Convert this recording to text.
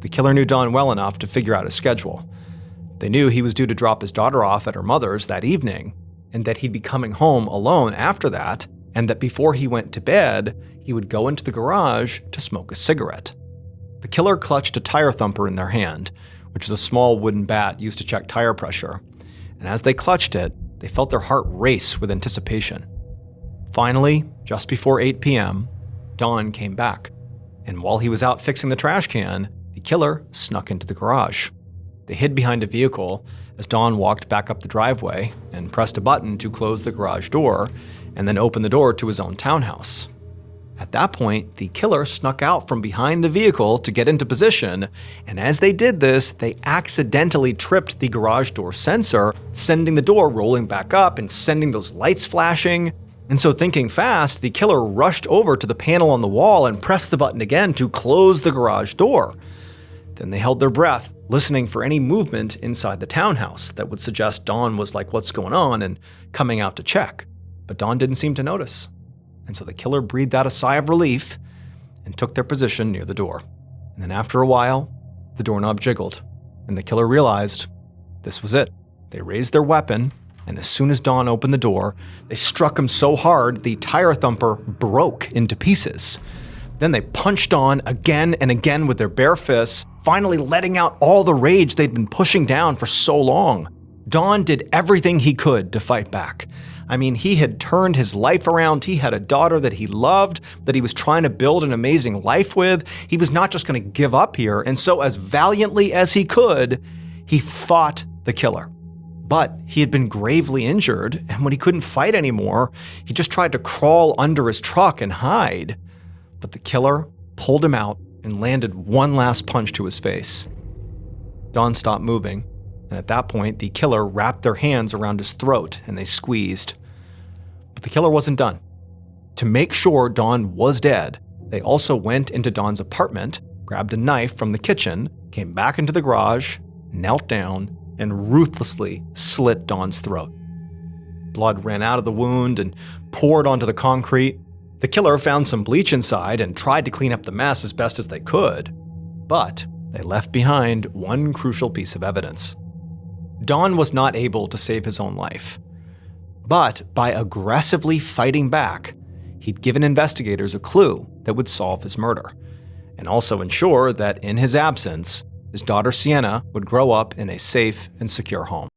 The killer knew Don well enough to figure out his schedule. They knew he was due to drop his daughter off at her mother's that evening, and that he'd be coming home alone after that, and that before he went to bed, he would go into the garage to smoke a cigarette. The killer clutched a tire thumper in their hand, which is a small wooden bat used to check tire pressure, and as they clutched it, they felt their heart race with anticipation. Finally, just before 8 p.m., Don came back, and while he was out fixing the trash can, the killer snuck into the garage. They hid behind a vehicle as Don walked back up the driveway and pressed a button to close the garage door and then open the door to his own townhouse. At that point, the killer snuck out from behind the vehicle to get into position, and as they did this, they accidentally tripped the garage door sensor, sending the door rolling back up and sending those lights flashing. And so thinking fast, the killer rushed over to the panel on the wall and pressed the button again to close the garage door. Then they held their breath, listening for any movement inside the townhouse that would suggest Don was like, "What's going on?" and coming out to check. But Don didn't seem to notice. And so the killer breathed out a sigh of relief and took their position near the door. And then after a while, the doorknob jiggled, and the killer realized this was it. They raised their weapon, and as soon as Don opened the door, they struck him so hard the tire thumper broke into pieces. Then they punched Don again and again with their bare fists, finally letting out all the rage they'd been pushing down for so long. Don did everything he could to fight back. I mean, he had turned his life around. He had a daughter that he loved, that he was trying to build an amazing life with. He was not just going to give up here. And so as valiantly as he could, he fought the killer. But he had been gravely injured, and when he couldn't fight anymore, he just tried to crawl under his truck and hide. But the killer pulled him out and landed one last punch to his face. Don stopped moving, and at that point, the killer wrapped their hands around his throat and they squeezed. But the killer wasn't done. To make sure Don was dead, they also went into Don's apartment, grabbed a knife from the kitchen, came back into the garage, knelt down, and ruthlessly slit Don's throat. Blood ran out of the wound and poured onto the concrete. The killer found some bleach inside and tried to clean up the mess as best as they could, but they left behind one crucial piece of evidence. Don was not able to save his own life, but by aggressively fighting back, he'd given investigators a clue that would solve his murder, and also ensure that in his absence, his daughter Sienna would grow up in a safe and secure home.